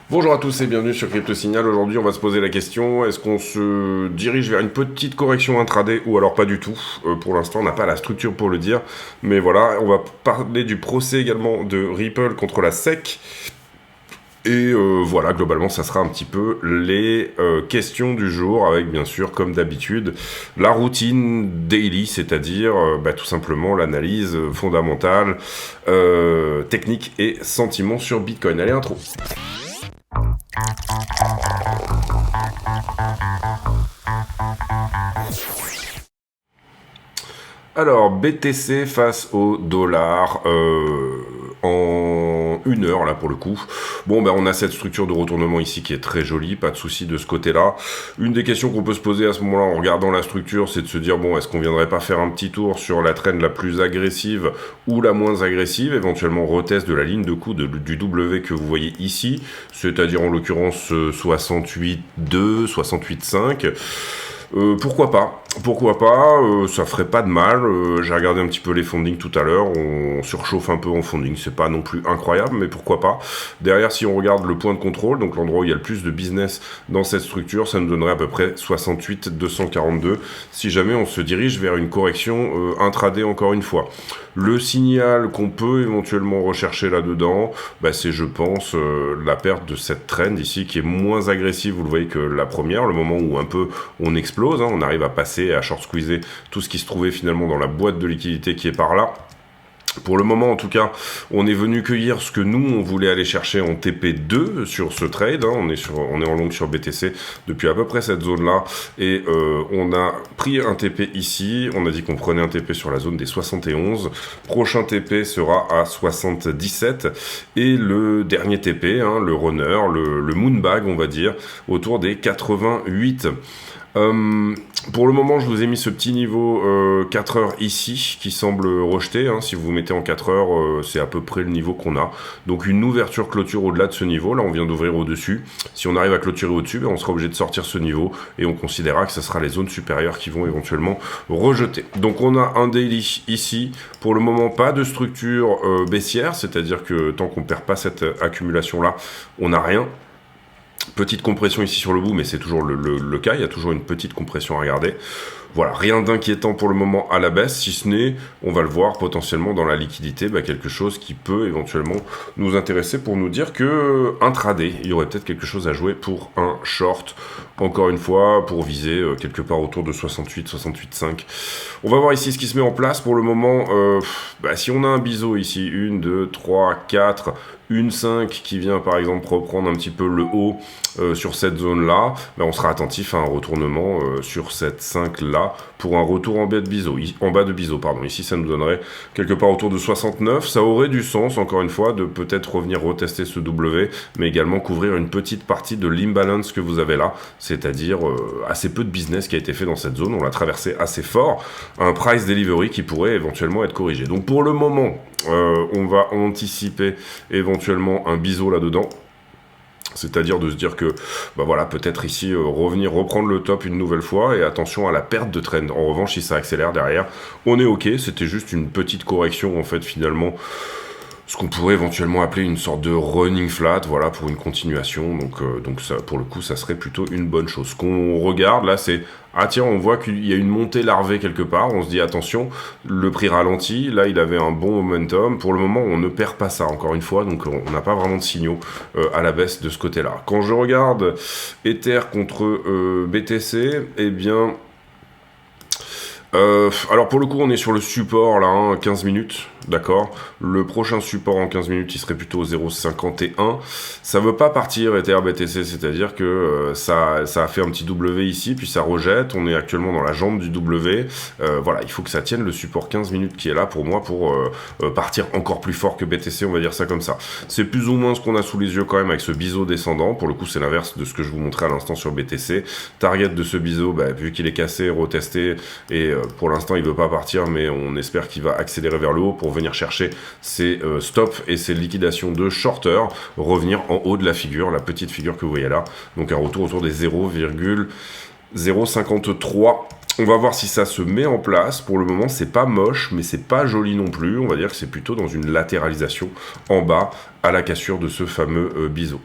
Bonjour à tous et bienvenue sur Crypto Signal. Aujourd'hui, on va se poser la question, est-ce qu'on se dirige vers une petite correction intraday ou alors pas du tout? Pour l'instant, on n'a pas la structure pour le dire. Mais voilà, on va parler du procès également de Ripple contre la SEC. Et voilà, globalement, ça sera un petit peu les questions du jour, avec bien sûr, comme d'habitude, la routine daily, c'est-à-dire tout simplement l'analyse fondamentale, technique et sentiments sur Bitcoin. Allez, intro. Alors, BTC face au dollar en 1 heure, là, pour le coup. Bon, on a cette structure de retournement ici qui est très jolie, pas de souci de ce côté-là. Une des questions qu'on peut se poser à ce moment-là en regardant la structure, c'est de se dire, bon, est-ce qu'on viendrait pas faire un petit tour sur la trend la plus agressive ou la moins agressive, éventuellement retest de la ligne de coup du W que vous voyez ici, c'est-à-dire en l'occurrence 68,2, 68,5. Pourquoi pas? Pourquoi pas? Ça ferait pas de mal. J'ai regardé un petit peu les fundings tout à l'heure. On surchauffe un peu en funding. C'est pas non plus incroyable, mais pourquoi pas? Derrière, si on regarde le point de contrôle, donc l'endroit où il y a le plus de business dans cette structure, ça nous donnerait à peu près 68,242. Si jamais on se dirige vers une correction intraday encore une fois. Le signal qu'on peut éventuellement rechercher là-dedans, c'est, je pense, la perte de cette trend ici qui est moins agressive, vous le voyez, que la première, le moment où un peu on explose, on arrive à passer, à short squeezer tout ce qui se trouvait finalement dans la boîte de liquidité qui est par là. Pour le moment, en tout cas, on est venu cueillir ce que nous, on voulait aller chercher en TP2 sur ce trade. On est en long sur BTC depuis à peu près cette zone-là. Et on a pris un TP ici. On a dit qu'on prenait un TP sur la zone des 71. Prochain TP sera à 77. Et le dernier TP, le runner, le moonbag, on va dire, autour des 88. Pour le moment, je vous ai mis ce petit niveau 4 heures ici qui semble rejeté. Si vous vous mettez en 4 heures, c'est à peu près le niveau qu'on a. Donc une ouverture clôture au-delà de ce niveau. Là, on vient d'ouvrir au-dessus. Si on arrive à clôturer au-dessus, on sera obligé de sortir ce niveau et on considérera que ce sera les zones supérieures qui vont éventuellement rejeter. Donc on a un daily ici. Pour le moment, pas de structure baissière, c'est-à-dire que tant qu'on ne perd pas cette accumulation-là, on n'a rien. Petite compression ici sur le bout, mais c'est toujours le cas, il y a toujours une petite compression à regarder. Voilà, rien d'inquiétant pour le moment à la baisse, si ce n'est, on va le voir potentiellement dans la liquidité, quelque chose qui peut éventuellement nous intéresser pour nous dire que intraday, il y aurait peut-être quelque chose à jouer pour un short, encore une fois, pour viser quelque part autour de 68, 68,5. On va voir ici ce qui se met en place pour le moment. Si on a un biseau ici, 1, 2, 3, 4, une 5 qui vient par exemple reprendre un petit peu le haut sur cette zone-là, on sera attentif à un retournement sur cette 5-là pour un retour en bas de biseau. Ici, ça nous donnerait quelque part autour de 69. Ça aurait du sens, encore une fois, de peut-être revenir retester ce W, mais également couvrir une petite partie de l'imbalance que vous avez là, c'est-à-dire assez peu de business qui a été fait dans cette zone. On l'a traversé assez fort. Un price delivery qui pourrait éventuellement être corrigé. Donc pour le moment, on va anticiper éventuellement un biseau là-dedans. C'est-à-dire de se dire que, peut-être ici, reprendre le top une nouvelle fois, et attention à la perte de trend. En revanche, si ça accélère derrière, on est ok, c'était juste une petite correction, en fait, finalement, ce qu'on pourrait éventuellement appeler une sorte de running flat, voilà, pour une continuation. Donc ça, pour le coup, ça serait plutôt une bonne chose. Ce qu'on regarde là, c'est on voit qu'il y a une montée larvée quelque part. On se dit attention, le prix ralentit. Là, il avait un bon momentum. Pour le moment, on ne perd pas ça. Encore une fois, donc on n'a pas vraiment de signaux à la baisse de ce côté-là. Quand je regarde Ether contre BTC, alors pour le coup on est sur le support là, 15 minutes, d'accord. Le prochain support en 15 minutes il serait plutôt 0,51. Ça veut pas partir Ether BTC, c'est-à-dire que ça a fait un petit W ici, puis ça rejette. On est actuellement dans la jambe du W. Voilà, il faut que ça tienne le support 15 minutes qui est là pour moi pour partir encore plus fort que BTC, on va dire ça comme ça. C'est plus ou moins ce qu'on a sous les yeux quand même avec ce biseau descendant. Pour le coup c'est l'inverse de ce que je vous montrais à l'instant sur BTC. Target de ce biseau, vu qu'il est cassé, retesté, et pour l'instant il veut pas partir, mais on espère qu'il va accélérer vers le haut pour venir chercher ses stops et ses liquidations de shorter, revenir en haut de la figure, la petite figure que vous voyez là, donc un retour autour des 0,053. On va voir si ça se met en place. Pour le moment, c'est pas moche, mais c'est pas joli non plus. On va dire que c'est plutôt dans une latéralisation en bas à la cassure de ce fameux biseau.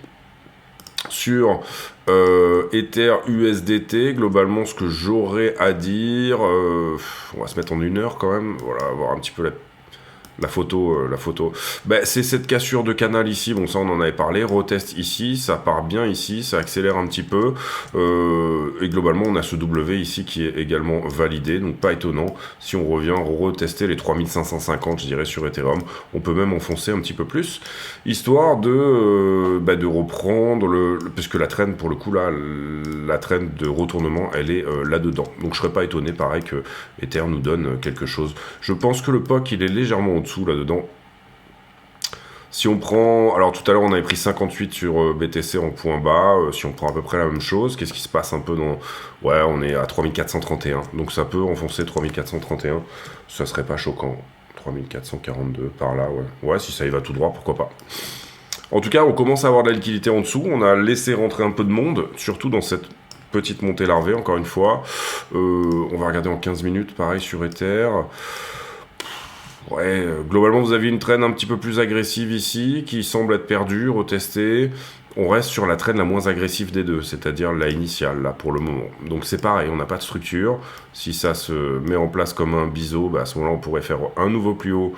sur Ether USDT, globalement, ce que j'aurais à dire, on va se mettre en 1 heure quand même, voilà, voir un petit peu la photo. C'est cette cassure de canal ici, bon ça on en avait parlé, retest ici, ça part bien ici, ça accélère un petit peu, et globalement on a ce W ici qui est également validé, donc pas étonnant, si on revient retester les 3550 je dirais sur Ethereum, on peut même enfoncer un petit peu plus, histoire de reprendre puisque la trend pour le coup là, la trend de retournement elle est là-dedans, donc je serais pas étonné pareil que Ether nous donne quelque chose, je pense que le POC il est légèrement dessous là-dedans. Si on prend... Alors tout à l'heure on avait pris 58 sur BTC en point bas, si on prend à peu près la même chose, qu'est-ce qui se passe un peu dans... Ouais, on est à 3431, donc ça peut enfoncer 3431, ça serait pas choquant. 3442 par là, ouais. Ouais, si ça y va tout droit, pourquoi pas. En tout cas, on commence à avoir de la liquidité en dessous, on a laissé rentrer un peu de monde, surtout dans cette petite montée larvée, encore une fois. On va regarder en 15 minutes, pareil sur Ether. Ouais, globalement, vous avez une trend un petit peu plus agressive ici, qui semble être perdue, retestée. On reste sur la trend la moins agressive des deux, c'est-à-dire la initiale, là, pour le moment. Donc c'est pareil, on n'a pas de structure. Si ça se met en place comme un biseau, à ce moment-là, on pourrait faire un nouveau plus haut.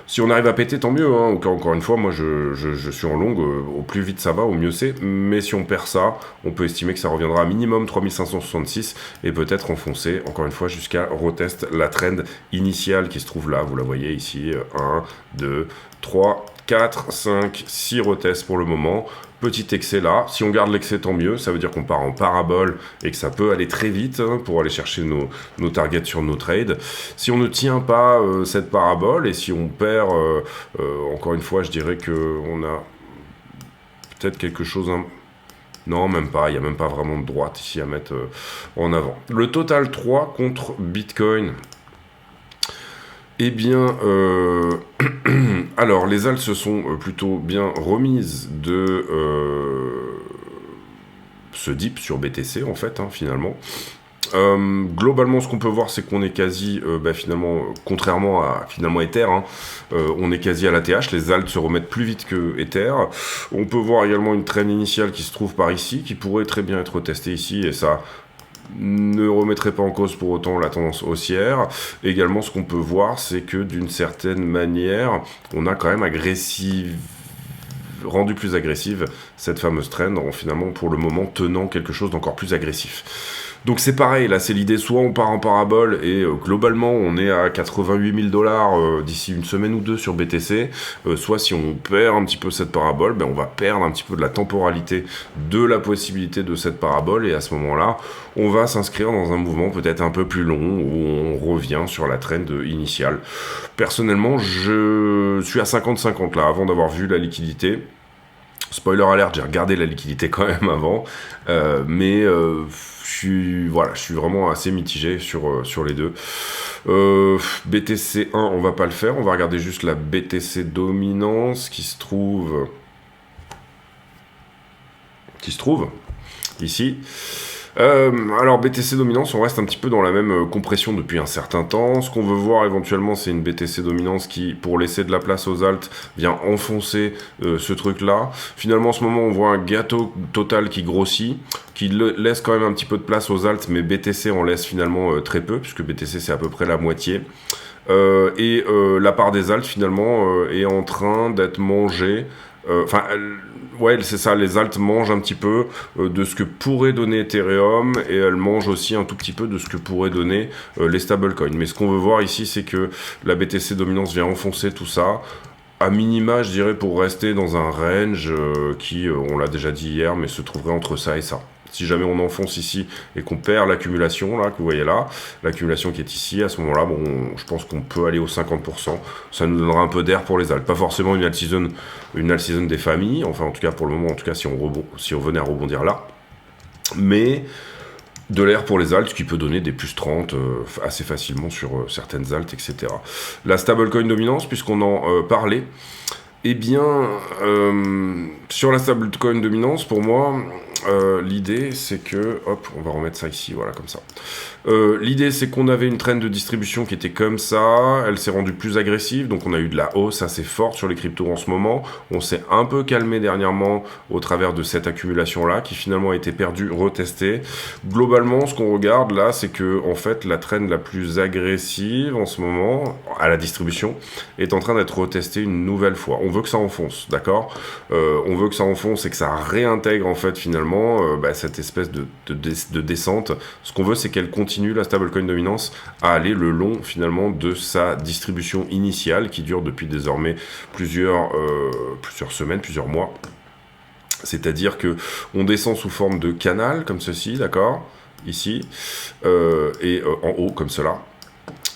Si on arrive à péter, tant mieux. Hein. Encore une fois, moi, je suis en longue. Au plus vite ça va, au mieux c'est. Mais si on perd ça, on peut estimer que ça reviendra à minimum 3566 et peut-être enfoncer, encore une fois, jusqu'à retest la trend initiale qui se trouve là. Vous la voyez ici. 1, 2, 3, 4, 5, 6 retests pour le moment. Petit excès là, si on garde l'excès tant mieux, ça veut dire qu'on part en parabole et que ça peut aller très vite pour aller chercher nos targets sur nos trades. Si on ne tient pas cette parabole et si on perd, encore une fois je dirais qu'on a peut-être quelque chose... Non, même pas, il n'y a même pas vraiment de droite ici à mettre en avant. Le total 3 contre Bitcoin... Eh bien, alors les alts se sont plutôt bien remises de ce dip sur BTC en fait, finalement. Globalement, ce qu'on peut voir, c'est qu'on est quasi, finalement, contrairement à finalement Ether, on est quasi à l'ATH. Les alts se remettent plus vite que Ether. On peut voir également une traîne initiale qui se trouve par ici, qui pourrait très bien être testée ici, et ça ne remettrait pas en cause pour autant la tendance haussière. Également, ce qu'on peut voir, c'est que d'une certaine manière, on a quand même rendu plus agressive cette fameuse trend en finalement pour le moment tenant quelque chose d'encore plus agressif. Donc c'est pareil, là c'est l'idée, soit on part en parabole et globalement on est à 88 000 $ d'ici une semaine ou deux sur BTC, soit si on perd un petit peu cette parabole, on va perdre un petit peu de la temporalité de la possibilité de cette parabole et à ce moment-là, on va s'inscrire dans un mouvement peut-être un peu plus long où on revient sur la trend initiale. Personnellement, je suis à 50-50 là, avant d'avoir vu la liquidité. Spoiler alert, j'ai regardé la liquidité quand même avant, mais je suis vraiment assez mitigé sur les deux. BTC 1, on va pas le faire, on va regarder juste la BTC dominance qui se trouve ici. Alors BTC dominance, on reste un petit peu dans la même compression depuis un certain temps. Ce qu'on veut voir éventuellement, c'est une BTC dominance qui, pour laisser de la place aux alts, vient enfoncer ce truc-là. Finalement, en ce moment, on voit un gâteau total qui grossit, qui laisse quand même un petit peu de place aux alts, mais BTC en laisse finalement très peu, puisque BTC c'est à peu près la moitié. La part des alts finalement est en train d'être mangée. Ouais, c'est ça, les alts mangent un petit peu de ce que pourrait donner Ethereum et elles mangent aussi un tout petit peu de ce que pourraient donner les stablecoins. Mais ce qu'on veut voir ici, c'est que la BTC dominance vient enfoncer tout ça. À minima, je dirais, pour rester dans un range qui, on l'a déjà dit hier, mais se trouverait entre ça et ça. Si jamais on enfonce ici et qu'on perd l'accumulation, là, que vous voyez là, l'accumulation qui est ici, à ce moment-là, je pense qu'on peut aller aux 50%. Ça nous donnera un peu d'air pour les alts. Pas forcément une alt season des familles, enfin, en tout cas, pour le moment, en tout cas, si on venait à rebondir là. Mais de l'air pour les alts qui peut donner des plus 30 assez facilement sur certaines alts, etc. La stablecoin dominance, puisqu'on en parlait, eh bien, sur la stablecoin dominance, pour moi, L'idée, c'est que... Hop, on va remettre ça ici, voilà, comme ça. L'idée, c'est qu'on avait une trend de distribution qui était comme ça. Elle s'est rendue plus agressive, donc on a eu de la hausse assez forte sur les cryptos en ce moment. On s'est un peu calmé dernièrement au travers de cette accumulation-là, qui finalement a été perdue, retestée. Globalement, ce qu'on regarde là, c'est que en fait, la trend la plus agressive en ce moment, à la distribution, est en train d'être retestée une nouvelle fois. On veut que ça enfonce, d'accord ? On veut que ça enfonce et que ça réintègre en fait finalement cette espèce de descente. Ce qu'on veut, c'est qu'elle continue, la stablecoin dominance, à aller le long finalement de sa distribution initiale qui dure depuis désormais plusieurs semaines, plusieurs mois. C'est-à-dire que on descend sous forme de canal comme ceci, d'accord, ici, et en haut comme cela.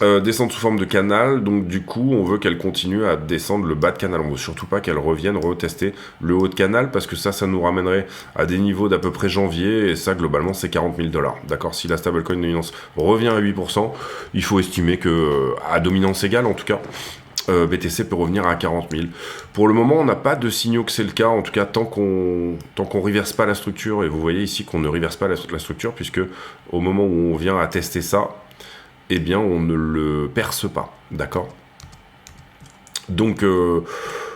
Descendre sous forme de canal, donc du coup on veut qu'elle continue à descendre le bas de canal, on veut surtout pas qu'elle revienne retester le haut de canal, parce que ça nous ramènerait à des niveaux d'à peu près janvier, et ça globalement c'est 40 000 $, d'accord. Si la stablecoin dominance revient à 8%, il faut estimer que, à dominance égale en tout cas, BTC peut revenir à 40 000. Pour le moment, on n'a pas de signaux que c'est le cas, en tout cas tant qu'on reverse pas la structure, et vous voyez ici qu'on ne reverse pas la structure, puisque au moment où on vient à tester ça, eh bien, on ne le perce pas, d'accord ? Donc,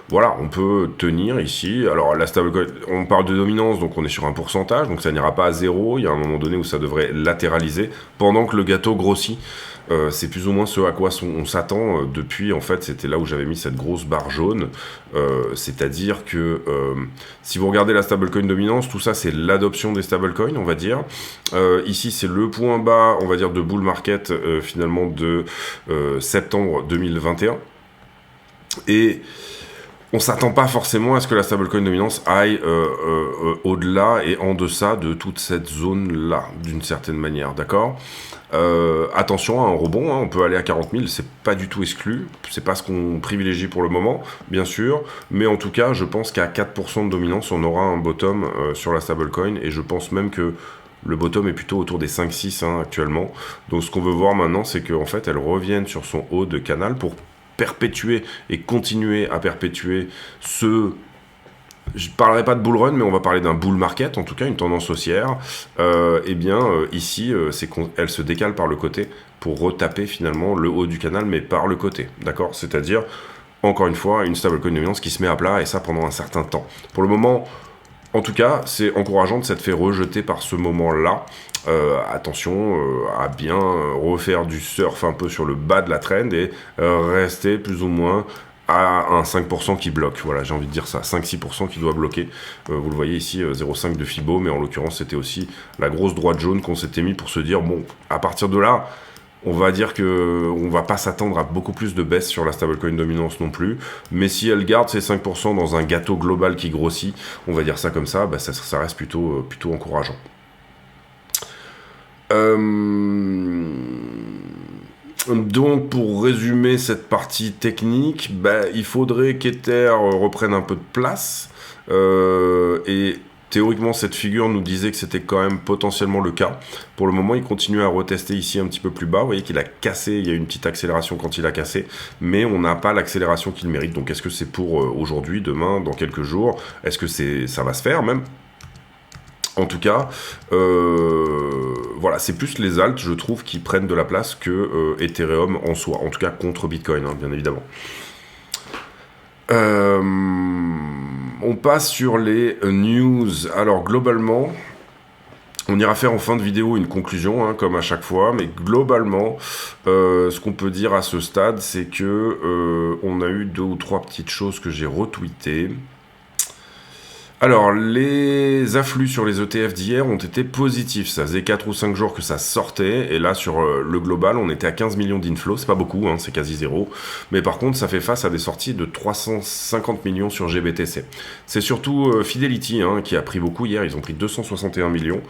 voilà, on peut tenir ici. Alors, la stablecoin, on parle de dominance, donc on est sur un pourcentage, donc ça n'ira pas à 0. Il y a un moment donné où ça devrait latéraliser, pendant que le gâteau grossit. C'est plus ou moins ce à quoi on s'attend depuis, en fait, c'était là où j'avais mis cette grosse barre jaune, c'est-à-dire que si vous regardez la stablecoin dominance, tout ça c'est l'adoption des stablecoins, on va dire. Ici c'est le point bas, on va dire, de bull market finalement de septembre 2021, et on s'attend pas forcément à ce que la stablecoin dominance aille au-delà et en deçà de toute cette zone-là, d'une certaine manière, d'accord ? Attention à un rebond, hein, on peut aller à 40 000, c'est pas du tout exclu, c'est pas ce qu'on privilégie pour le moment, bien sûr, mais en tout cas, je pense qu'à 4% de dominance, on aura un bottom sur la stablecoin, et je pense même que le bottom est plutôt autour des 5-6 actuellement. Donc ce qu'on veut voir maintenant, c'est qu'en fait, elle revienne sur son haut de canal pour perpétuer et continuer à perpétuer ce... Je ne parlerai pas de bull run, mais on va parler d'un bull market, en tout cas une tendance haussière. Ici, c'est qu'elle se décale par le côté pour retaper finalement le haut du canal, mais par le côté, d'accord ? C'est-à-dire, encore une fois, une stablecoin dominance qui se met à plat, et ça pendant un certain temps. Pour le moment, en tout cas, c'est encourageant de s'être fait rejeter par ce moment-là. Attention à bien refaire du surf un peu sur le bas de la trend et rester plus ou moins à un 5% qui bloque, voilà, j'ai envie de dire ça, 5-6% qui doit bloquer. Vous le voyez ici, 0,5 de Fibo, mais en l'occurrence c'était aussi la grosse droite jaune qu'on s'était mis pour se dire, bon, à partir de là, on va dire que on va pas s'attendre à beaucoup plus de baisse sur la stablecoin dominance non plus, mais si elle garde ces 5% dans un gâteau global qui grossit, on va dire ça comme ça, ça reste plutôt encourageant. Donc, pour résumer cette partie technique, il faudrait qu'Ether reprenne un peu de place. Et théoriquement, cette figure nous disait que c'était quand même potentiellement le cas. Pour le moment, il continue à retester ici un petit peu plus bas. Vous voyez qu'il a cassé, il y a eu une petite accélération quand il a cassé, mais on n'a pas l'accélération qu'il mérite. Donc, est-ce que c'est pour aujourd'hui, demain, dans quelques jours ? Est-ce que ça va se faire même ? En tout cas, voilà, c'est plus les alts, je trouve, qui prennent de la place que Ethereum en soi, en tout cas contre Bitcoin, hein, bien évidemment. On passe sur les news. Alors, globalement, on ira faire en fin de vidéo une conclusion, hein, comme à chaque fois, mais globalement, ce qu'on peut dire à ce stade, c'est que on a eu 2 ou 3 petites choses que j'ai retweetées. Alors, les afflux sur les ETF d'hier ont été positifs. Ça faisait 4 ou 5 jours que ça sortait. Et là, sur le global, on était à 15 millions d'inflows. C'est pas beaucoup, hein, c'est quasi zéro. Mais par contre, ça fait face à des sorties de 350 millions sur GBTC. C'est surtout Fidelity qui a pris beaucoup hier. Ils ont pris 261 millions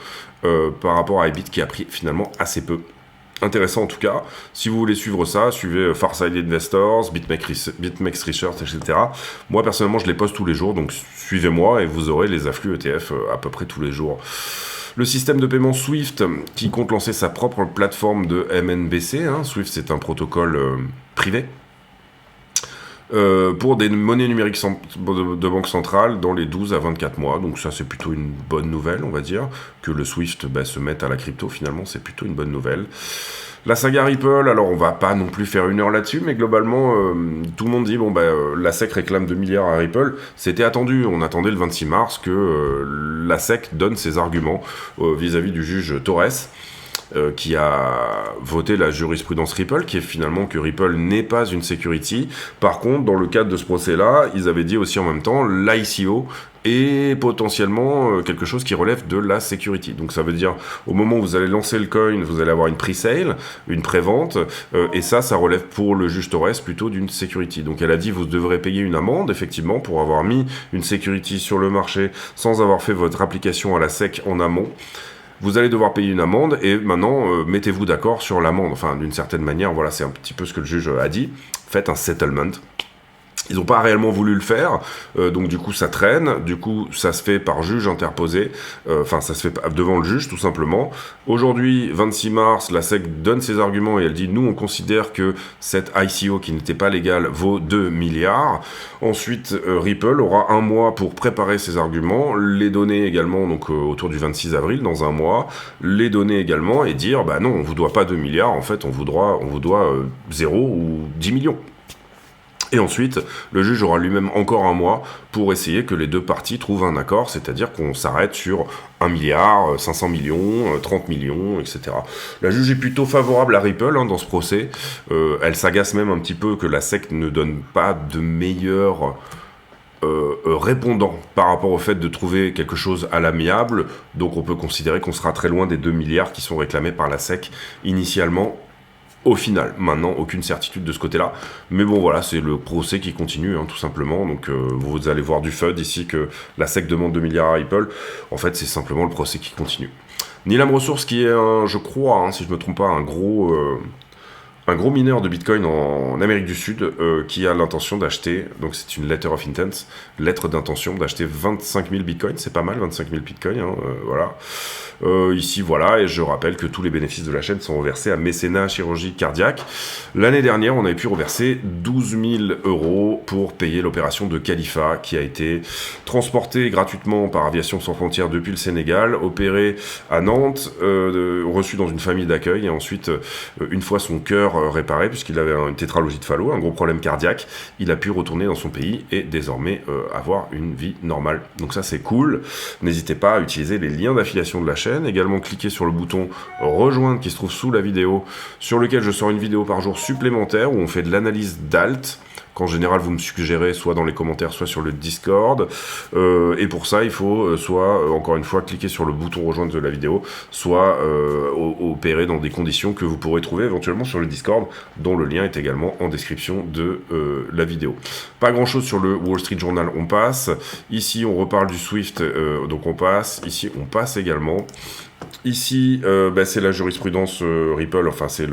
par rapport à Bybit qui a pris finalement assez peu. Intéressant en tout cas. Si vous voulez suivre ça, suivez Farsight Investors, BitMEX Research, etc. Moi personnellement je les poste tous les jours, donc suivez-moi et vous aurez les afflux ETF à peu près tous les jours. Le système de paiement Swift qui compte lancer sa propre plateforme de MNBC. Swift c'est un protocole privé. pour des monnaies numériques de banque centrale dans les 12 à 24 mois. Donc ça, c'est plutôt une bonne nouvelle, on va dire. Que le Swift se mette à la crypto, finalement, c'est plutôt une bonne nouvelle. La saga Ripple, alors on va pas non plus faire une heure là-dessus, mais globalement, tout le monde dit, la SEC réclame 2 milliards à Ripple. C'était attendu, on attendait le 26 mars que la SEC donne ses arguments vis-à-vis du juge Torres. Qui a voté la jurisprudence Ripple, qui est finalement que Ripple n'est pas une security. Par contre, dans le cadre de ce procès-là, ils avaient dit aussi en même temps l'ICO est potentiellement quelque chose qui relève de la security. Donc ça veut dire, au moment où vous allez lancer le coin, vous allez avoir une pre-sale, une pré-vente, et ça relève pour le juge Torres plutôt d'une security. Donc elle a dit, vous devrez payer une amende, effectivement, pour avoir mis une security sur le marché sans avoir fait votre application à la SEC en amont. Vous allez devoir payer une amende et maintenant mettez-vous d'accord sur l'amende. Enfin, d'une certaine manière, voilà, c'est un petit peu ce que le juge a dit. Faites un settlement. Ils n'ont pas réellement voulu le faire, donc du coup ça traîne, du coup ça se fait par juge interposé, ça se fait devant le juge tout simplement. Aujourd'hui, 26 mars, la SEC donne ses arguments et elle dit, nous on considère que cette ICO qui n'était pas légale vaut 2 milliards. Ensuite, Ripple aura un mois pour préparer ses arguments, les donner également, donc autour du 26 avril, dans un mois, les donner également et dire, non, on vous doit pas 2 milliards, en fait on vous doit 0 ou 10 millions. Et ensuite, le juge aura lui-même encore un mois pour essayer que les deux parties trouvent un accord, c'est-à-dire qu'on s'arrête sur 1 milliard, 500 millions, 30 millions, etc. La juge est plutôt favorable à Ripple dans ce procès. Elle s'agace même un petit peu que la SEC ne donne pas de meilleurs répondants par rapport au fait de trouver quelque chose à l'amiable. Donc on peut considérer qu'on sera très loin des 2 milliards qui sont réclamés par la SEC initialement. Au final, maintenant, aucune certitude de ce côté-là. Mais bon, voilà, c'est le procès qui continue, tout simplement. Donc, vous allez voir du FUD ici que la SEC demande 2 milliards à Ripple. En fait, c'est simplement le procès qui continue. Nilam Resources, qui est, je crois, si je ne me trompe pas, un gros mineur de Bitcoin en Amérique du Sud qui a l'intention d'acheter, donc c'est une letter of intent, lettre d'intention d'acheter 25 000 Bitcoins, c'est pas mal 25 000 Bitcoins, voilà. Ici, voilà, et je rappelle que tous les bénéfices de la chaîne sont reversés à Mécénat Chirurgie Cardiaque. L'année dernière, on avait pu reverser 12 000 € pour payer l'opération de Khalifa, qui a été transporté gratuitement par Aviation Sans Frontières depuis le Sénégal, opéré à Nantes, reçu dans une famille d'accueil, et ensuite, une fois son cœur réparé, puisqu'il avait une tétralogie de Fallot, un gros problème cardiaque, il a pu retourner dans son pays et désormais avoir une vie normale. Donc ça, c'est cool. N'hésitez pas à utiliser les liens d'affiliation de la chaîne. Également, cliquez sur le bouton rejoindre qui se trouve sous la vidéo, sur lequel je sors une vidéo par jour supplémentaire où on fait de l'analyse d'alt, qu'en général vous me suggérez soit dans les commentaires, soit sur le Discord. Et pour ça, il faut soit, encore une fois, cliquer sur le bouton rejoindre de la vidéo, soit opérer dans des conditions que vous pourrez trouver éventuellement sur le Discord, dont le lien est également en description de la vidéo. Pas grand chose sur le Wall Street Journal, on passe. Ici, on reparle du Swift, donc on passe. Ici, on passe également. Ici, c'est la jurisprudence Ripple, enfin c'est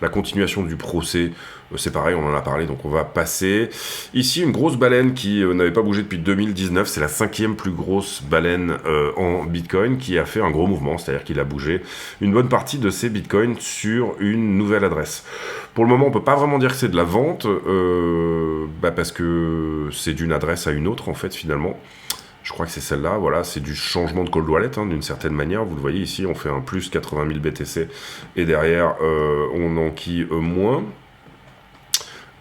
la continuation du procès, c'est pareil, on en a parlé, donc on va passer. Ici, une grosse baleine qui n'avait pas bougé depuis 2019, c'est la 5e plus grosse baleine en Bitcoin qui a fait un gros mouvement, c'est-à-dire qu'il a bougé une bonne partie de ses Bitcoins sur une nouvelle adresse. Pour le moment, on peut pas vraiment dire que c'est de la vente, parce que c'est d'une adresse à une autre, en fait, finalement. Je crois que c'est celle-là, voilà, c'est du changement de cold wallet, d'une certaine manière. Vous le voyez ici, on fait un plus 80 000 BTC, et derrière, on enquille moins.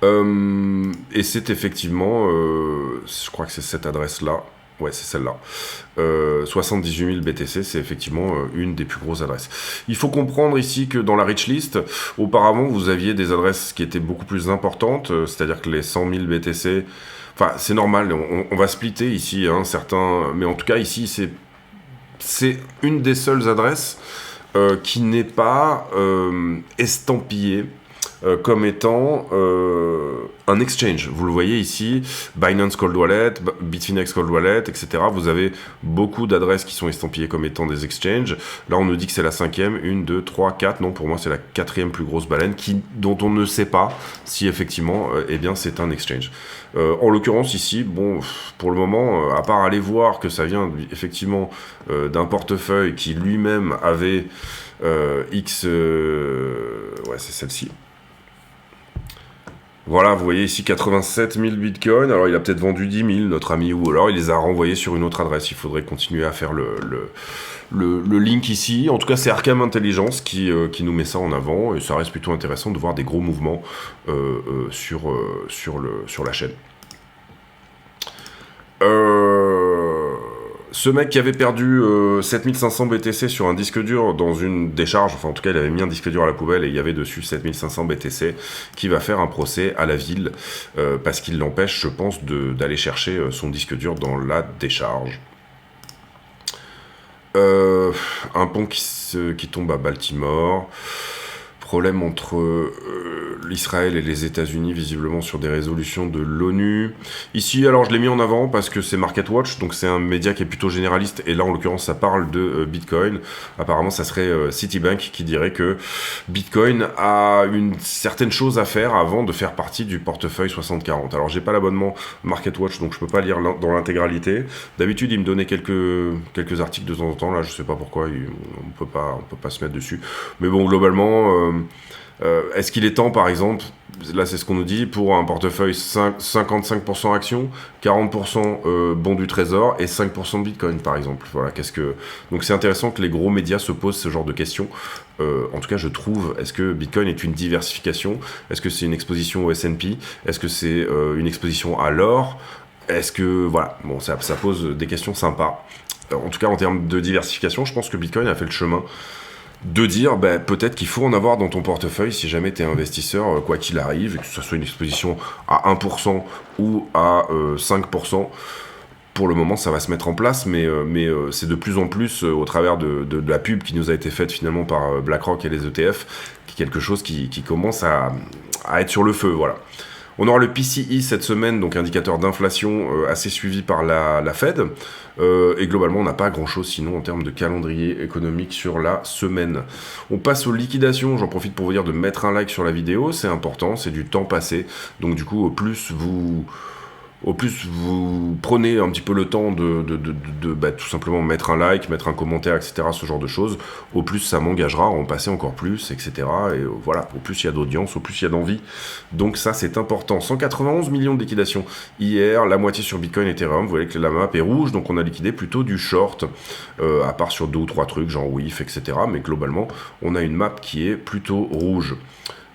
Et c'est effectivement, je crois que c'est cette adresse-là. Ouais, c'est celle-là. 78 000 BTC, c'est effectivement une des plus grosses adresses. Il faut comprendre ici que dans la rich list, auparavant, vous aviez des adresses qui étaient beaucoup plus importantes, c'est-à-dire que les 100 000 BTC... Enfin, c'est normal, on va splitter ici, certains... Mais en tout cas, ici, c'est une des seules adresses qui n'est pas estampillée comme étant un exchange. Vous le voyez ici, Binance Cold Wallet, Bitfinex Cold Wallet, etc. Vous avez beaucoup d'adresses qui sont estampillées comme étant des exchanges. Là, on nous dit que c'est la 5e, 1, 2, 3, 4. Non, pour moi, c'est la 4e plus grosse baleine dont on ne sait pas si effectivement, c'est un exchange. En l'occurrence, ici, bon, pour le moment, à part aller voir que ça vient effectivement d'un portefeuille qui lui-même avait ouais, c'est celle-ci. Voilà, vous voyez ici 87 000 bitcoins. Alors il a peut-être vendu 10 000, notre ami, ou alors il les a renvoyés sur une autre adresse. Il faudrait continuer à faire le link ici. En tout cas, c'est Arkham Intelligence qui nous met ça en avant. Et ça reste plutôt intéressant de voir des gros mouvements sur la chaîne. Ce mec qui avait perdu 7500 BTC sur un disque dur dans une décharge, enfin en tout cas il avait mis un disque dur à la poubelle et il y avait dessus 7500 BTC, qui va faire un procès à la ville parce qu'il l'empêche, je pense, d'aller chercher son disque dur dans la décharge. Un pont qui tombe à Baltimore. Problème entre l'Israël et les États-Unis, visiblement sur des résolutions de l'ONU. Ici, alors je l'ai mis en avant parce que c'est MarketWatch, donc c'est un média qui est plutôt généraliste, et là en l'occurrence ça parle de Bitcoin. Apparemment ça serait Citibank qui dirait que Bitcoin a une certaine chose à faire avant de faire partie du portefeuille 60-40. Alors j'ai pas l'abonnement MarketWatch, donc je peux pas lire dans l'intégralité. D'habitude il me donnait quelques articles de temps en temps, là je sais pas pourquoi, on peut pas se mettre dessus. Mais bon, globalement... est-ce qu'il est temps, par exemple, là c'est ce qu'on nous dit, pour un portefeuille 55% actions, 40% bons du trésor et 5% de bitcoin, par exemple. Voilà, donc c'est intéressant que les gros médias se posent ce genre de questions. En tout cas, je trouve, est-ce que bitcoin est une diversification? Est-ce que c'est une exposition au S&P? Est-ce que c'est une exposition à l'or? Est-ce que, voilà, bon, ça pose des questions sympas. En tout cas, en termes de diversification, je pense que bitcoin a fait le chemin de dire peut-être qu'il faut en avoir dans ton portefeuille si jamais tu es investisseur, quoi qu'il arrive, et que ce soit une exposition à 1% ou à 5%. Pour le moment, ça va se mettre en place, mais c'est de plus en plus, au travers de la pub qui nous a été faite finalement par BlackRock et les ETF, quelque chose qui commence à être sur le feu, voilà. On aura le PCE cette semaine, donc indicateur d'inflation assez suivi par la Fed. Et globalement, on n'a pas grand-chose sinon en termes de calendrier économique sur la semaine. On passe aux liquidations. J'en profite pour vous dire de mettre un like sur la vidéo. C'est important, c'est du temps passé. Donc du coup, au plus vous prenez un petit peu le temps de tout simplement mettre un like, mettre un commentaire, etc., ce genre de choses, au plus ça m'engagera à en passer encore plus, etc. Et voilà, au plus il y a d'audience, au plus il y a d'envie. Donc ça, c'est important. 191 millions de liquidations hier, la moitié sur Bitcoin et Ethereum. Vous voyez que la map est rouge, donc on a liquidé plutôt du short, à part sur 2 ou 3 trucs, genre WIF, etc. Mais globalement, on a une map qui est plutôt rouge.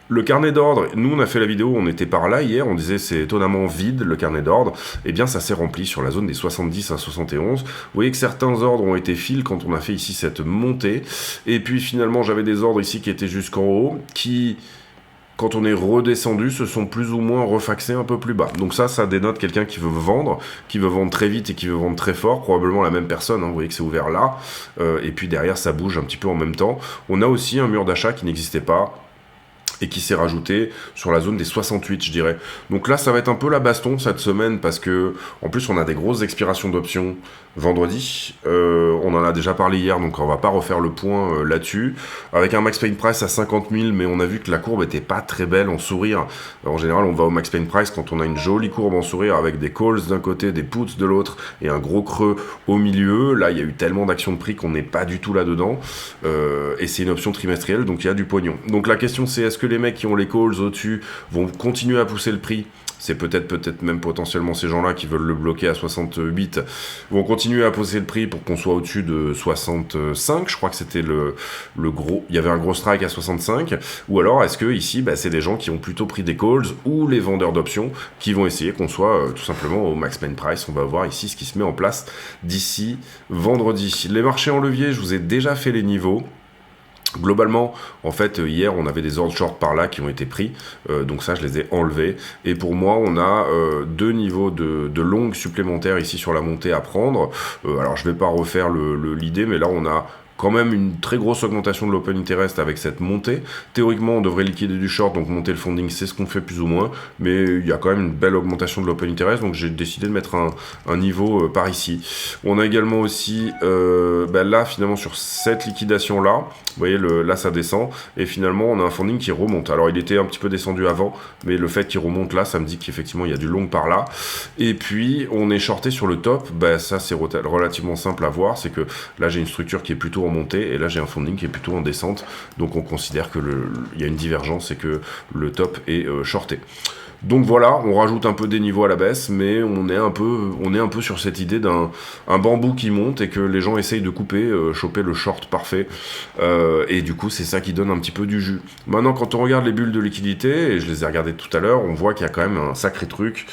Le carnet d'ordre, nous on a fait la vidéo, on était par là hier, on disait c'est étonnamment vide le carnet d'ordre, et bien ça s'est rempli sur la zone des 70 à 71. Vous voyez que certains ordres ont été fill quand on a fait ici cette montée, et puis finalement j'avais des ordres ici qui étaient jusqu'en haut, qui, quand on est redescendu, se sont plus ou moins refaxés un peu plus bas. Donc ça dénote quelqu'un qui veut vendre très vite et qui veut vendre très fort, probablement la même personne, hein. Vous voyez que c'est ouvert là, et puis derrière ça bouge un petit peu en même temps. On a aussi un mur d'achat qui n'existait pas, et qui s'est rajouté sur la zone des 68, je dirais. Donc là, ça va être un peu la baston cette semaine, parce que, en plus, on a des grosses expirations d'options vendredi. On en a déjà parlé hier, donc on va pas refaire le point là-dessus. Avec un Max Payne Price à 50 000, mais on a vu que la courbe était pas très belle en sourire. En général, on va au Max Payne Price quand on a une jolie courbe en sourire, avec des calls d'un côté, des puts de l'autre, et un gros creux au milieu. Là, il y a eu tellement d'actions de prix qu'on n'est pas du tout là-dedans. Et c'est une option trimestrielle, donc il y a du pognon. Donc la question, c'est est-ce que les mecs qui ont les calls au-dessus vont continuer à pousser le prix? C'est peut-être même potentiellement ces gens-là qui veulent le bloquer à 68, vont continuer à pousser le prix pour qu'on soit au-dessus de 65. Je crois que c'était le gros, il y avait un gros strike à 65. Ou alors est-ce que ici, c'est des gens qui ont plutôt pris des calls, ou les vendeurs d'options qui vont essayer qu'on soit tout simplement au Max Payne Price. On va voir ici ce qui se met en place d'ici vendredi. Les marchés en levier, je vous ai déjà fait les niveaux. Globalement, en fait, hier, on avait des ordres short par là qui ont été pris, donc ça, je les ai enlevés. Et pour moi, on a 2 niveaux de longue supplémentaires ici sur la montée à prendre. Alors, je vais pas refaire l'idée, mais là, on a quand même une très grosse augmentation de l'open interest avec cette montée. Théoriquement, on devrait liquider du short, donc monter le funding, c'est ce qu'on fait plus ou moins, mais il y a quand même une belle augmentation de l'open interest, donc j'ai décidé de mettre un niveau par ici. On a également aussi, là, finalement, sur cette liquidation-là, vous voyez, là, ça descend, et finalement, on a un funding qui remonte. Alors, il était un petit peu descendu avant, mais le fait qu'il remonte là, ça me dit qu'effectivement, il y a du long par là. Et puis, on est shorté sur le top. Ça, c'est relativement simple à voir, c'est que là, j'ai une structure qui est plutôt en montée, et là j'ai un funding qui est plutôt en descente, donc on considère que il y a une divergence et que le top est shorté. Donc voilà, on rajoute un peu des niveaux à la baisse, mais on est un peu sur cette idée d'un bambou qui monte et que les gens essayent de couper, choper le short parfait. Et du coup, c'est ça qui donne un petit peu du jus. Maintenant, quand on regarde les bulles de liquidité, et je les ai regardées tout à l'heure, on voit qu'il y a quand même un sacré truc.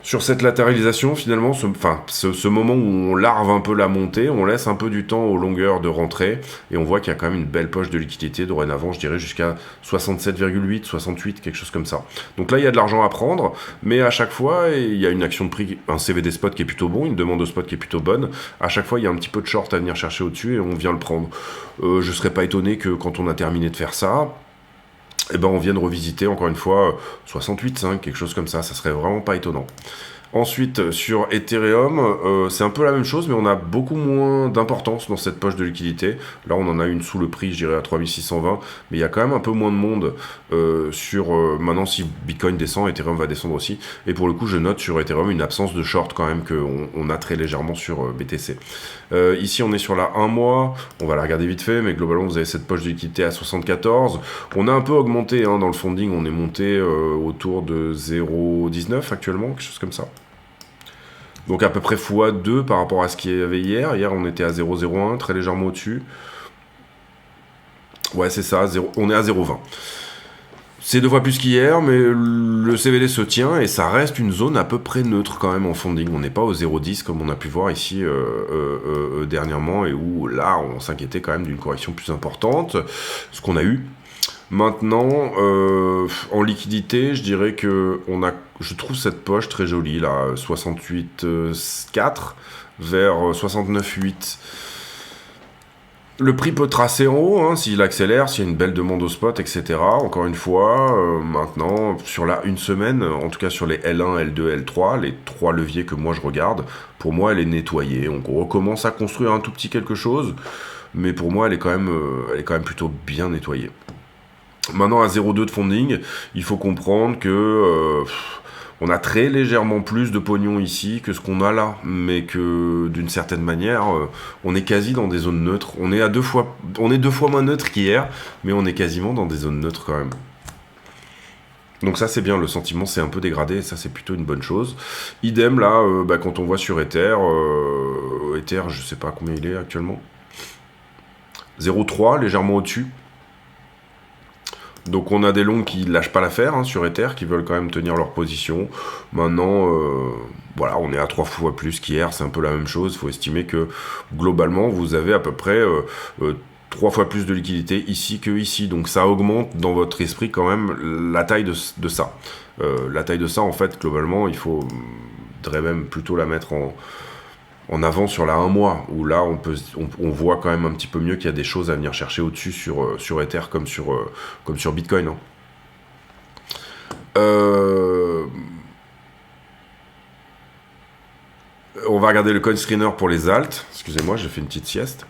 Sur cette latéralisation, finalement, ce moment où on larve un peu la montée, on laisse un peu du temps aux longueurs de rentrée, et on voit qu'il y a quand même une belle poche de liquidité, dorénavant, je dirais jusqu'à 67,8, 68, quelque chose comme ça. Donc là, il y a de l'argent à prendre, mais à chaque fois, il y a une action de prix, un CVD spot qui est plutôt bon, une demande de spot qui est plutôt bonne. À chaque fois, il y a un petit peu de short à venir chercher au-dessus, et on vient le prendre. Je serais pas étonné que quand on a terminé de faire ça, eh ben on vient de revisiter encore une fois 68,5, quelque chose comme ça serait vraiment pas étonnant. Ensuite, sur Ethereum, c'est un peu la même chose, mais on a beaucoup moins d'importance dans cette poche de liquidité. Là, on en a une sous le prix, je dirais, à 3620, mais il y a quand même un peu moins de monde maintenant, si Bitcoin descend, Ethereum va descendre aussi. Et pour le coup, je note sur Ethereum une absence de short quand même qu'on a très légèrement sur BTC. Ici, on est sur la 1 mois. On va la regarder vite fait, mais globalement, vous avez cette poche de liquidité à 74. On a un peu augmenté dans le funding. On est monté autour de 0,19 actuellement, quelque chose comme ça. Donc à peu près x2 par rapport à ce qu'il y avait hier. Hier, on était à 0,01, très légèrement au-dessus. Ouais, c'est ça, on est à 0,20. C'est 2 fois plus qu'hier, mais le CVD se tient et ça reste une zone à peu près neutre quand même en funding. On n'est pas au 0,10 comme on a pu voir ici dernièrement, et où là, on s'inquiétait quand même d'une correction plus importante, ce qu'on a eu. Maintenant, en liquidité, je dirais que je trouve cette poche très jolie, là, 68,4 vers 69,8. Le prix peut tracer en haut, s'il accélère, s'il y a une belle demande au spot, etc. Encore une fois, maintenant, sur la une semaine, en tout cas sur les L1, L2, L3, les 3 leviers que moi je regarde, pour moi elle est nettoyée. On recommence à construire un tout petit quelque chose, mais pour moi elle est quand même plutôt bien nettoyée. Maintenant, à 0,2 de funding, il faut comprendre que on a très légèrement plus de pognon ici que ce qu'on a là, mais que d'une certaine manière, on est quasi dans des zones neutres. On est 2 fois moins neutre qu'hier, mais on est quasiment dans des zones neutres quand même. Donc ça c'est bien, le sentiment s'est un peu dégradé, et ça c'est plutôt une bonne chose. Idem là, quand on voit sur Ether, je sais pas combien il est actuellement, 0,3, légèrement au-dessus. Donc on a des longs qui lâchent pas l'affaire sur Ether, qui veulent quand même tenir leur position. Maintenant, voilà, on est à 3 fois plus qu'hier, c'est un peu la même chose. Il faut estimer que globalement, vous avez à peu près 3 fois plus de liquidité ici que ici. Donc ça augmente dans votre esprit quand même la taille de ça. La taille de ça, en fait, globalement, il faudrait même plutôt la mettre en avant sur la 1 mois, où là on voit quand même un petit peu mieux qu'il y a des choses à venir chercher au-dessus sur Ether comme sur Bitcoin. On va regarder le coin screener pour les alts. Excusez-moi, j'ai fait une petite sieste.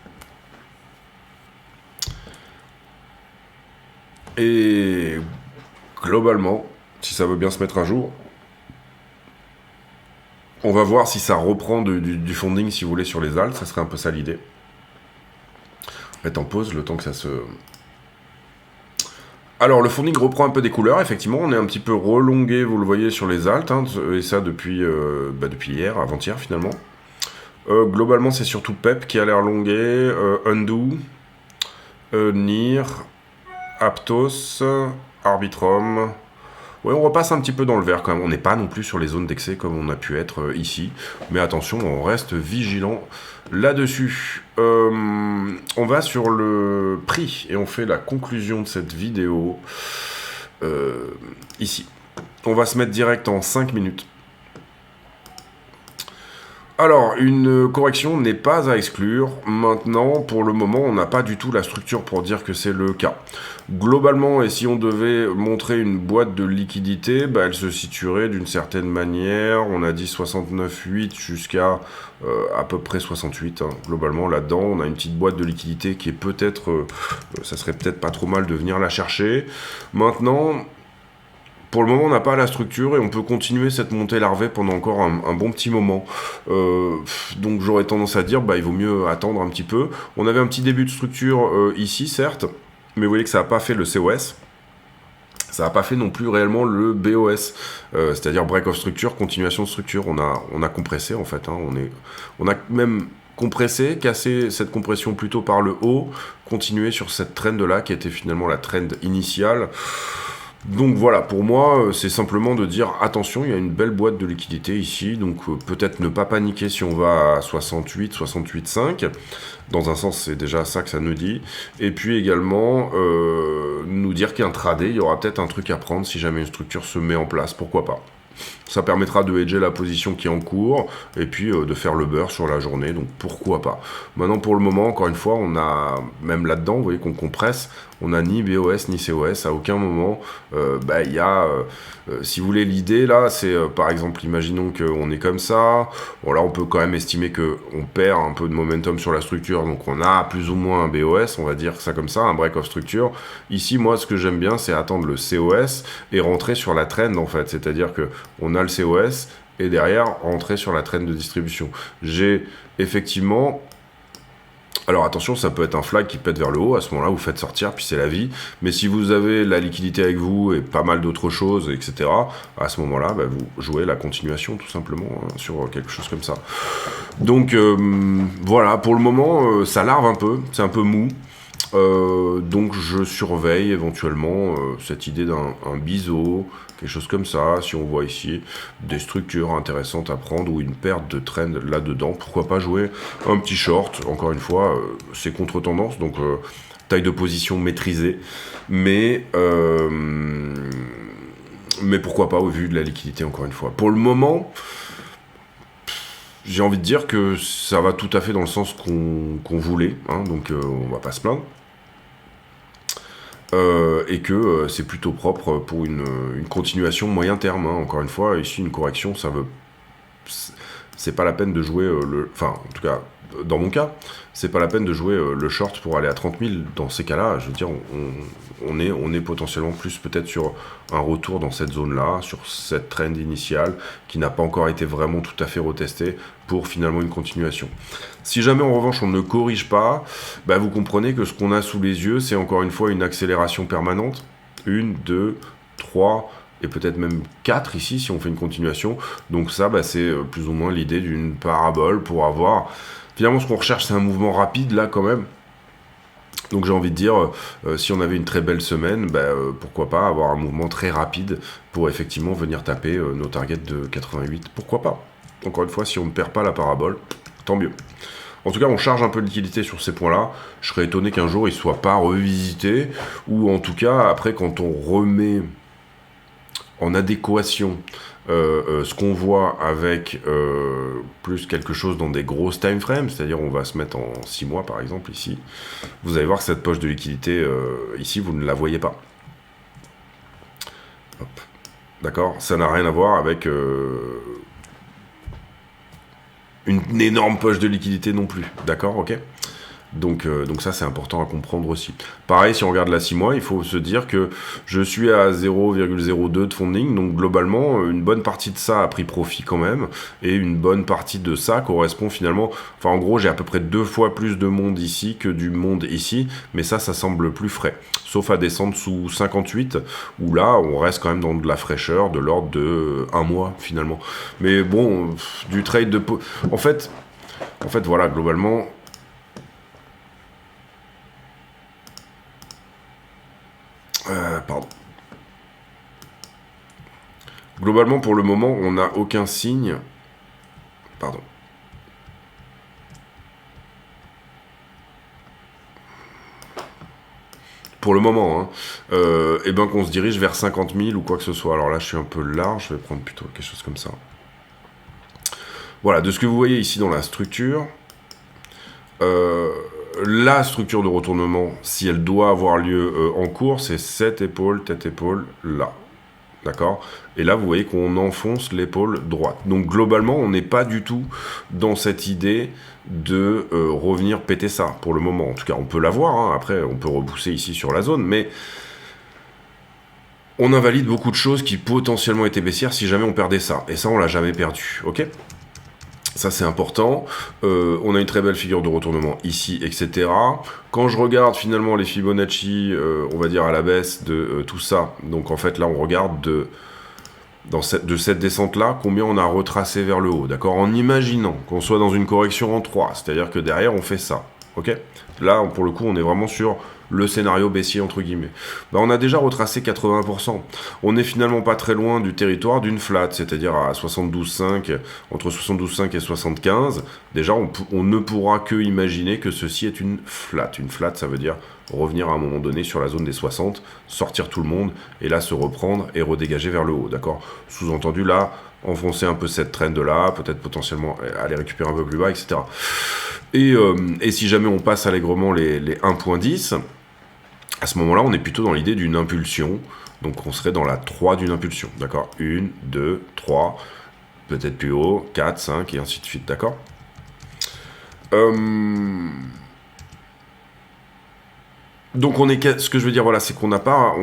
Et globalement, si ça veut bien se mettre à jour, on va voir si ça reprend du funding, si vous voulez, sur les alts. Ça serait un peu ça l'idée. Mettre en pause le temps que ça se... Alors, le funding reprend un peu des couleurs. Effectivement, on est un petit peu relongué, vous le voyez, sur les alts. Et ça depuis hier, avant-hier, finalement. Globalement, c'est surtout PEP qui a l'air longué. Undo, NIR, Aptos, Arbitrum... Ouais, on repasse un petit peu dans le vert quand même. On n'est pas non plus sur les zones d'excès comme on a pu être ici. Mais attention, on reste vigilant là-dessus. On va sur le prix et on fait la conclusion de cette vidéo ici. On va se mettre direct en 5 minutes. Alors, une correction n'est pas à exclure. Maintenant, pour le moment, on n'a pas du tout la structure pour dire que c'est le cas. Globalement, et si on devait montrer une boîte de liquidité, elle se situerait d'une certaine manière. On a dit 69,8 jusqu'à à peu près 68. Globalement, là-dedans, on a une petite boîte de liquidité qui est peut-être... ça serait peut-être pas trop mal de venir la chercher. Maintenant... Pour le moment, on n'a pas la structure et on peut continuer cette montée larvée pendant encore un bon petit moment. Donc j'aurais tendance à dire, il vaut mieux attendre un petit peu. On avait un petit début de structure ici, certes, mais vous voyez que ça n'a pas fait le COS. Ça n'a pas fait non plus réellement le BOS, c'est-à-dire break of structure, continuation de structure. On a compressé en fait, hein, on a même compressé, cassé cette compression plutôt par le haut, continué sur cette trend là qui était finalement la trend initiale. Donc voilà, pour moi, c'est simplement de dire attention, il y a une belle boîte de liquidité ici, donc peut-être ne pas paniquer si on va à 68, 68,5. Dans un sens, c'est déjà ça que ça nous dit. Et puis également, nous dire qu'intraday, il y aura peut-être un truc à prendre si jamais une structure se met en place, pourquoi pas. Ça permettra de hedger la position qui est en cours et puis de faire le beurre sur la journée, donc pourquoi pas. Maintenant, pour le moment, encore une fois, on a, même là-dedans, vous voyez qu'on compresse, on n'a ni BOS ni COS, à aucun moment, il y a, si vous voulez, l'idée là, c'est par exemple, imaginons qu'on est comme ça, bon là on peut quand même estimer qu'on perd un peu de momentum sur la structure, donc on a plus ou moins un BOS, on va dire ça comme ça, un break of structure. Ici, moi, ce que j'aime bien, c'est attendre le COS et rentrer sur la trend en fait, c'est-à-dire que on a le COS et derrière rentrer sur la trend de distribution. J'ai effectivement... Alors attention, ça peut être un flag qui pète vers le haut, à ce moment-là vous faites sortir, puis c'est la vie. Mais si vous avez la liquidité avec vous et pas mal d'autres choses, etc., à ce moment-là, vous jouez la continuation tout simplement hein, sur quelque chose comme ça. Donc voilà, pour le moment, ça larve un peu, c'est un peu mou. Donc je surveille éventuellement cette idée d'un biseau, quelque chose comme ça, si on voit ici des structures intéressantes à prendre ou une perte de trend là-dedans, pourquoi pas jouer un petit short, encore une fois, c'est contre-tendance, donc taille de position maîtrisée, mais pourquoi pas au vu de la liquidité, encore une fois. Pour le moment, j'ai envie de dire que ça va tout à fait dans le sens qu'on voulait, hein, donc on va pas se plaindre. Et que c'est plutôt propre pour une continuation moyen terme. Hein. Encore une fois, ici, une correction, ça veut... C'est pas la peine de jouer Enfin, en tout cas, dans mon cas, c'est pas la peine de jouer le short pour aller à 30 000. Dans ces cas-là, je veux dire, on est potentiellement plus peut-être sur un retour dans cette zone-là, sur cette trend initiale, qui n'a pas encore été vraiment tout à fait retestée pour finalement une continuation. Si jamais en revanche on ne corrige pas, vous comprenez que ce qu'on a sous les yeux, c'est encore une fois une accélération permanente. 1, 2, 3... et peut-être même 4 ici si on fait une continuation. Donc ça, c'est plus ou moins l'idée d'une parabole pour avoir... Finalement, ce qu'on recherche, c'est un mouvement rapide, là, quand même. Donc j'ai envie de dire, si on avait une très belle semaine, pourquoi pas avoir un mouvement très rapide pour effectivement venir taper nos targets de 88. Pourquoi pas? Encore une fois, si on ne perd pas la parabole, tant mieux. En tout cas, on charge un peu de liquidité sur ces points-là. Je serais étonné qu'un jour, ils ne soient pas revisités. Ou en tout cas, après, quand on remet... en adéquation ce qu'on voit avec plus quelque chose dans des grosses time frames, c'est-à-dire on va se mettre en 6 mois par exemple ici, vous allez voir que cette poche de liquidité ici, vous ne la voyez pas. Hop. D'accord, ça n'a rien à voir avec une énorme poche de liquidité non plus, d'accord, ok. Donc ça, c'est important à comprendre aussi. Pareil, si on regarde la 6 mois, il faut se dire que je suis à 0,02 de funding, donc globalement, une bonne partie de ça a pris profit quand même, et une bonne partie de ça correspond finalement... Enfin, en gros, j'ai à peu près 2 fois plus de monde ici que du monde ici, mais ça semble plus frais. Sauf à descendre sous 58, où là, on reste quand même dans de la fraîcheur, de l'ordre de 1 mois, finalement. Mais bon, du trade de... En fait, voilà, globalement... Pardon. Globalement, pour le moment, on n'a aucun signe. Pardon. Pour le moment, qu'on se dirige vers 50 000 ou quoi que ce soit. Alors là, je suis un peu large, je vais prendre plutôt quelque chose comme ça. Voilà, de ce que vous voyez ici dans la structure, la structure de retournement, si elle doit avoir lieu en cours, c'est cette épaule, tête épaule, là. D'accord? Et là, vous voyez qu'on enfonce l'épaule droite. Donc, globalement, on n'est pas du tout dans cette idée de revenir péter ça, pour le moment. En tout cas, on peut l'avoir. Hein. Après, on peut repousser ici sur la zone. Mais on invalide beaucoup de choses qui potentiellement étaient baissières si jamais on perdait ça. Et ça, on l'a jamais perdu. OK? Ça c'est important. On a une très belle figure de retournement ici, etc. Quand je regarde finalement les Fibonacci, on va dire à la baisse de tout ça, donc en fait là on regarde de cette descente-là, combien on a retracé vers le haut, d'accord? En imaginant qu'on soit dans une correction en 3, c'est-à-dire que derrière on fait ça, ok? Là, pour le coup, on est vraiment sur le scénario baissier, entre guillemets. Bah, on a déjà retracé 80%. On n'est finalement pas très loin du territoire d'une flat, c'est-à-dire à 72,5, entre 72,5 et 75. Déjà, on ne pourra que imaginer que ceci est une flat. Une flat, ça veut dire revenir à un moment donné sur la zone des 60, sortir tout le monde, et là se reprendre et redégager vers le haut, d'accord? Sous-entendu, là, enfoncer un peu cette trend-là, peut-être potentiellement aller récupérer un peu plus bas, etc. Et si jamais on passe allègrement les 1.10, à ce moment-là, on est plutôt dans l'idée d'une impulsion. Donc on serait dans la 3 d'une impulsion, d'accord? 1, 2, 3, peut-être plus haut, 4, 5, et ainsi de suite, d'accord? Donc ce que je veux dire, voilà, c'est qu'on n'a pas,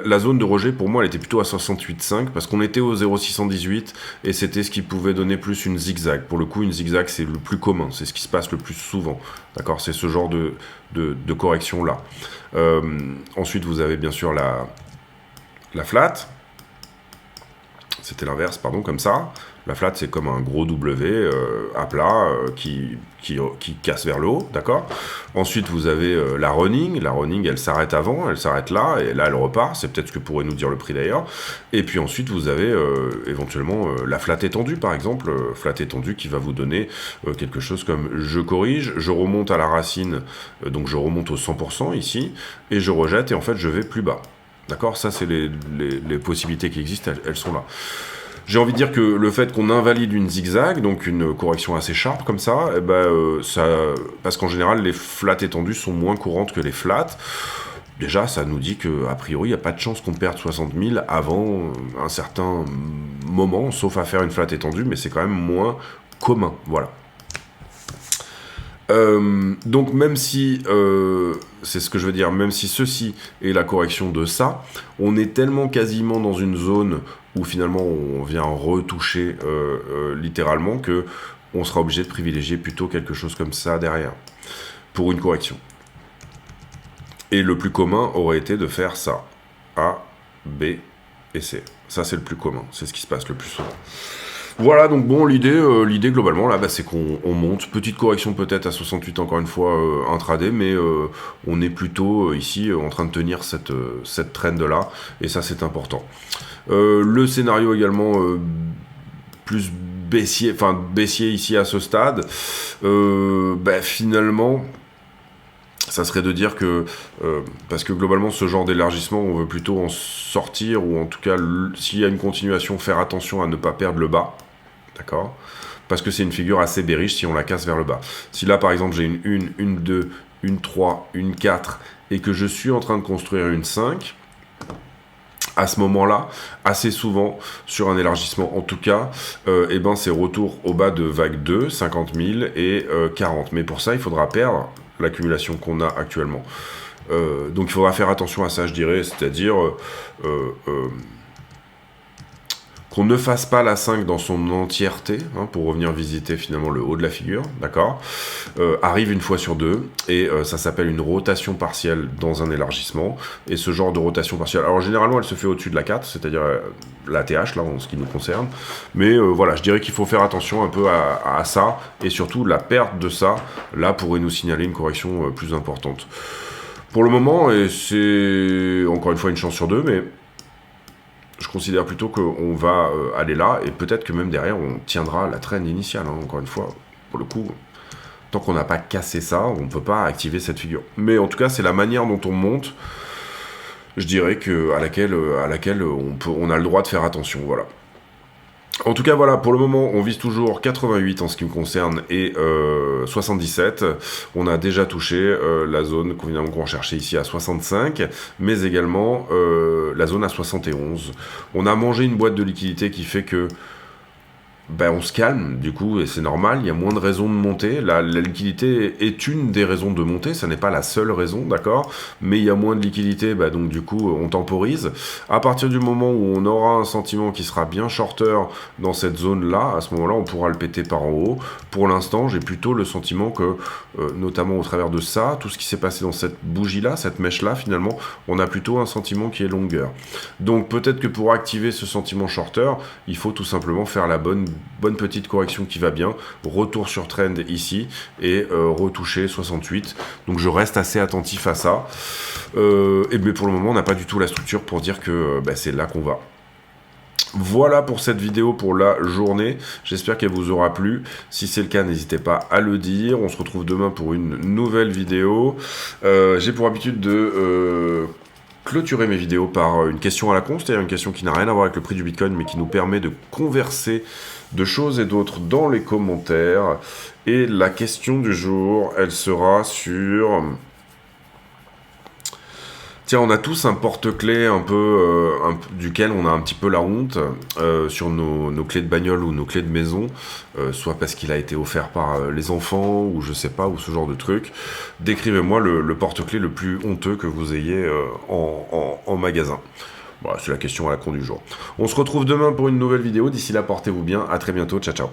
la zone de rejet pour moi elle était plutôt à 68,5 parce qu'on était au 0,618 et c'était ce qui pouvait donner plus une zigzag. Pour le coup, une zigzag c'est le plus commun, c'est ce qui se passe le plus souvent, d'accord? C'est ce genre de correction là. Ensuite, vous avez bien sûr la flat. C'était l'inverse, pardon, comme ça. La flat, c'est comme un gros W à plat qui casse vers le haut, d'accord? Ensuite, vous avez la running. La running, elle s'arrête avant, elle s'arrête là, et là, elle repart. C'est peut-être ce que pourrait nous dire le prix d'ailleurs. Et puis ensuite, vous avez éventuellement la flat étendue, par exemple. Flat étendue qui va vous donner quelque chose comme je corrige, je remonte à la racine, donc je remonte au 100% ici, et je rejette, et en fait, je vais plus bas. D'accord? Ça, c'est les possibilités qui existent, elles sont là. J'ai envie de dire que le fait qu'on invalide une zigzag, donc une correction assez sharp comme ça, eh ben, parce qu'en général, les flats étendues sont moins courantes que les flats. Déjà, ça nous dit qu'a priori, il n'y a pas de chance qu'on perde 60 000 avant un certain moment, sauf à faire une flat étendue, mais c'est quand même moins commun. Voilà. Donc même si, c'est ce que je veux dire, même si ceci est la correction de ça, on est tellement quasiment dans une zone où finalement on vient retoucher littéralement que on sera obligé de privilégier plutôt quelque chose comme ça derrière, pour une correction. Et le plus commun aurait été de faire ça, A, B et C. Ça c'est le plus commun, c'est ce qui se passe le plus souvent. Voilà, donc bon, l'idée globalement, là, bah, c'est qu'on monte. Petite correction peut-être à 68, encore une fois, intraday, mais on est plutôt ici en train de tenir cette trend-là, et ça, c'est important. Le scénario également plus baissier ici à ce stade, bah, finalement... ça serait de dire que, parce que globalement ce genre d'élargissement, on veut plutôt en sortir, ou en tout cas, s'il y a une continuation, faire attention à ne pas perdre le bas, d'accord? Parce que c'est une figure assez bearish si on la casse vers le bas. Si là par exemple j'ai une 1, une 2, une 3, une 4, et que je suis en train de construire une 5, à ce moment-là, assez souvent, sur un élargissement en tout cas, eh ben c'est retour au bas de vague 2, 50 000 et 40. Mais pour ça, il faudra perdre l'accumulation qu'on a actuellement. Donc il faudra faire attention à ça, je dirais, c'est-à-dire qu'on ne fasse pas la 5 dans son entièreté, hein, pour revenir visiter finalement le haut de la figure, d'accord? Arrive une fois sur deux, et ça s'appelle une rotation partielle dans un élargissement, et ce genre de rotation partielle, alors généralement elle se fait au-dessus de la 4, c'est-à-dire la TH, là, en ce qui nous concerne, mais voilà, je dirais qu'il faut faire attention un peu à ça, et surtout la perte de ça, là, pourrait nous signaler une correction plus importante. Pour le moment, et c'est encore une fois une chance sur deux, mais je considère plutôt qu'on va aller là, et peut-être que même derrière, on tiendra la trend initiale, hein, encore une fois, pour le coup. Tant qu'on n'a pas cassé ça, on ne peut pas activer cette figure. Mais en tout cas, c'est la manière dont on monte, je dirais, à laquelle on a le droit de faire attention, voilà. En tout cas, voilà, pour le moment, on vise toujours 88 en ce qui me concerne et 77. On a déjà touché la zone qu'on recherchait ici à 65, mais également la zone à 71. On a mangé une boîte de liquidité qui fait que ben on se calme, du coup, et c'est normal, il y a moins de raisons de monter. La liquidité est une des raisons de monter, ça n'est pas la seule raison, d'accord? Mais il y a moins de liquidité, bah donc du coup, on temporise. À partir du moment où on aura un sentiment qui sera bien shorter dans cette zone-là, à ce moment-là, on pourra le péter par en haut. Pour l'instant, j'ai plutôt le sentiment que, notamment au travers de ça, tout ce qui s'est passé dans cette bougie-là, cette mèche-là, finalement, on a plutôt un sentiment qui est longueur. Donc peut-être que pour activer ce sentiment shorter, il faut tout simplement faire la bonne petite correction qui va bien, retour sur trend ici, et retoucher 68. Donc je reste assez attentif à ça. Mais pour le moment, on n'a pas du tout la structure pour dire que c'est là qu'on va. Voilà pour cette vidéo pour la journée, j'espère qu'elle vous aura plu. Si c'est le cas, n'hésitez pas à le dire. On se retrouve demain pour une nouvelle vidéo. J'ai pour habitude de clôturer mes vidéos par une question à la con, c'est-à-dire une question qui n'a rien à voir avec le prix du Bitcoin, mais qui nous permet de converser de choses et d'autres dans les commentaires. Et la question du jour, elle sera sur... Tiens, on a tous un porte-clés un peu duquel on a un petit peu la honte sur nos clés de bagnole ou nos clés de maison, soit parce qu'il a été offert par les enfants ou je sais pas, ou ce genre de truc. Décrivez-moi le porte-clés le plus honteux que vous ayez en magasin. Voilà, c'est la question à la con du jour. On se retrouve demain pour une nouvelle vidéo. D'ici là, portez-vous bien. À très bientôt. Ciao, ciao.